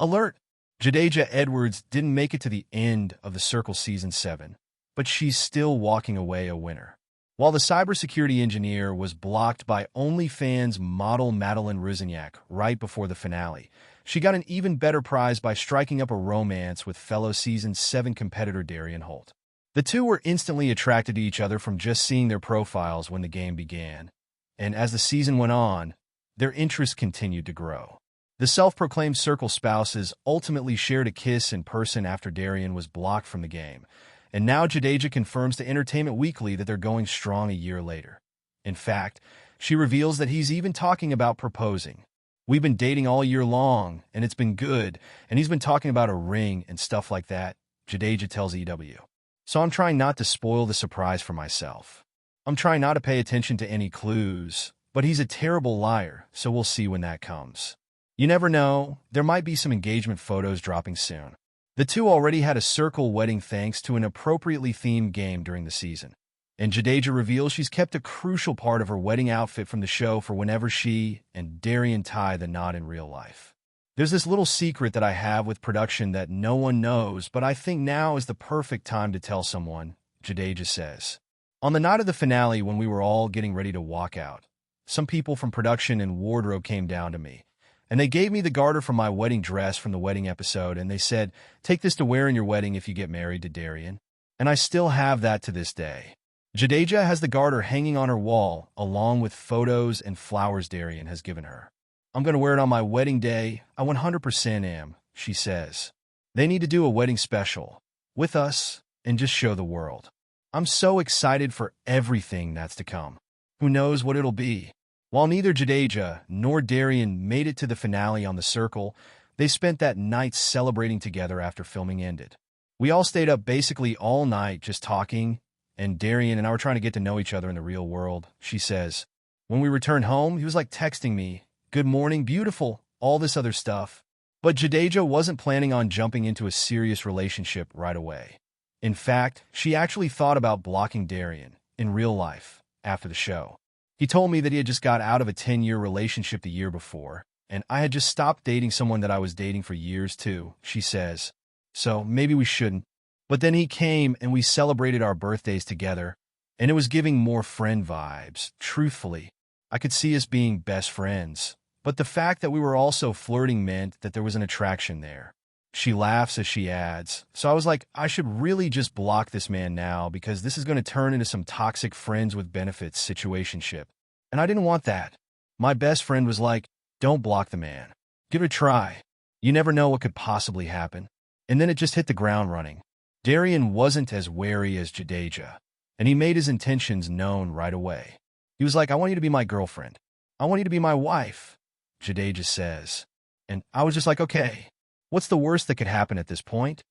Alert! Jadejha Edwards didn't make it to the end of the Circle Season 7, but she's still walking away a winner. While the cybersecurity engineer was blocked by OnlyFans model Madeline Rusiniak right before the finale, she got an even better prize by striking up a romance with fellow Season 7 competitor Darian Holt. The two were instantly attracted to each other from just seeing their profiles when the game began, and as the season went on, their interest continued to grow. The self-proclaimed Circle spouses ultimately shared a kiss in person after Darian was blocked from the game, and now Jadejha confirms to Entertainment Weekly that they're going strong a year later. In fact, she reveals that he's even talking about proposing. "We've been dating all year long, and it's been good, and he's been talking about a ring and stuff like that," Jadejha tells EW. "So I'm trying not to spoil the surprise for myself. I'm trying not to pay attention to any clues, but he's a terrible liar, so we'll see when that comes. You never know, there might be some engagement photos dropping soon." The two already had a Circle wedding thanks to an appropriately themed game during the season, and Jadejha reveals she's kept a crucial part of her wedding outfit from the show for whenever she and Darian tie the knot in real life. "There's this little secret that I have with production that no one knows, but I think now is the perfect time to tell someone," Jadejha says. "On the night of the finale, when we were all getting ready to walk out, some people from production and wardrobe came down to me, and they gave me the garter from my wedding dress from the wedding episode, and they said, 'Take this to wear in your wedding if you get married to Darian.' And I still have that to this day." Jadejha has the garter hanging on her wall, along with photos and flowers Darian has given her. "I'm going to wear it on my wedding day. I 100% am," she says. "They need to do a wedding special with us and just show the world. I'm so excited for everything that's to come. Who knows what it'll be?" While neither Jadejha nor Darian made it to the finale on the Circle, they spent that night celebrating together after filming ended. "We all stayed up basically all night just talking, and Darian and I were trying to get to know each other in the real world," she says. "When we returned home, he was like texting me, 'Good morning, beautiful,' all this other stuff." But Jadejha wasn't planning on jumping into a serious relationship right away. In fact, she actually thought about blocking Darian in real life after the show. "He told me that he had just got out of a 10-year relationship the year before, and I had just stopped dating someone that I was dating for years too," she says. "So maybe we shouldn't. But then he came and we celebrated our birthdays together, and it was giving more friend vibes. Truthfully, I could see us being best friends, but the fact that we were also flirting meant that there was an attraction there." She laughs as she adds, "So I was like, I should really just block this man now because this is going to turn into some toxic friends with benefits situationship. And I didn't want that. My best friend was like, 'Don't block the man. Give it a try. You never know what could possibly happen.' And then it just hit the ground running." Darian wasn't as wary as Jadejha, and he made his intentions known right away. He was like, "I want you to be my girlfriend. I want you to be my wife," Jadejha says. And I was just like, okay. What's the worst that could happen at this point?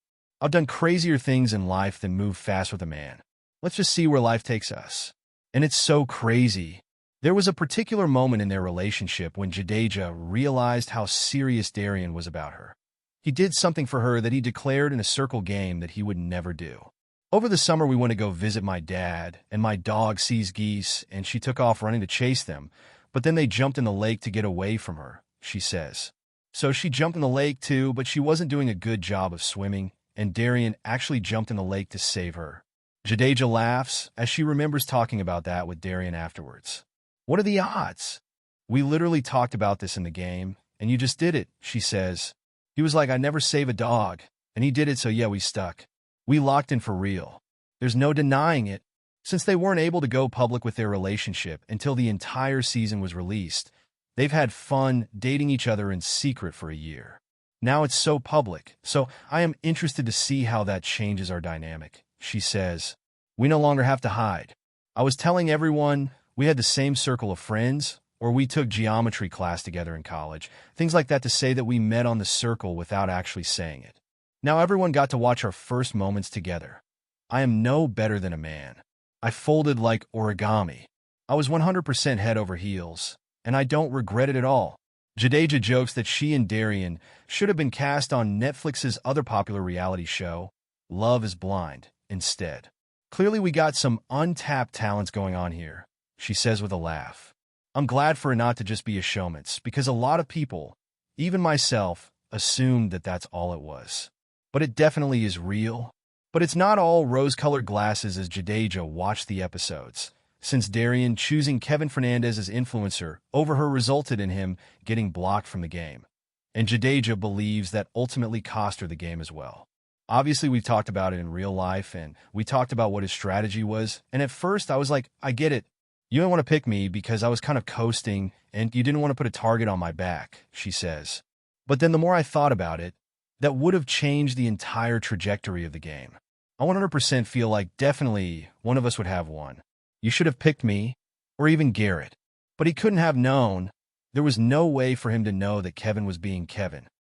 I've done crazier things in life than move fast with a man. Let's just see where life takes us. And it's so crazy. There was a particular moment in their relationship when Jadejha realized how serious Darian was about her. He did something for her that he declared in a Circle game that he would never do. "Over the summer we went to go visit my dad, and my dog sees geese, and she took off running to chase them, but then they jumped in the lake to get away from her," she says. So she jumped in the lake too, but she wasn't doing a good job of swimming, and Darian actually jumped in the lake to save her. Jadejha laughs as she remembers talking about that with Darian afterwards. "What are the odds? We literally talked about this in the game, and you just did it," she says. "He was like, 'I never save a dog,' and he did it, so yeah, we stuck. We locked in for real. There's no denying it." Since they weren't able to go public with their relationship until the entire season was released, they've had fun dating each other in secret for a year. Now it's so public, so I am interested to see how that changes our dynamic, she says. "We no longer have to hide. I was telling everyone we had the same circle of friends, or we took geometry class together in college, things like that to say that we met on the Circle without actually saying it. Now everyone got to watch our first moments together. I am no better than a man. I folded like origami. I was 100% head over heels, and I don't regret it at all." Jadejha jokes that she and Darian should have been cast on Netflix's other popular reality show, Love is Blind, instead. "Clearly we got some untapped talents going on here," she says with a laugh. "I'm glad for it not to just be a showman's, because a lot of people, even myself, assumed that that's all it was. But it definitely is real. But it's not all rose-colored glasses as Jadejha watched the episodes, since Darian choosing Kevin Fernandez as influencer over her resulted in him getting blocked from the game. And Jadejha believes that ultimately cost her the game as well. Obviously, we talked about it in real life, and we talked about what his strategy was, and at first I was like, I get it. You didn't want to pick me because I was kind of coasting, and you didn't want to put a target on my back, she says. But then the more I thought about it, that would have changed the entire trajectory of the game. I 100% feel like definitely one of us would have won. You should have picked me, or even Garrett. But he couldn't have known. There was no way for him to know that Kevin was being Kevin.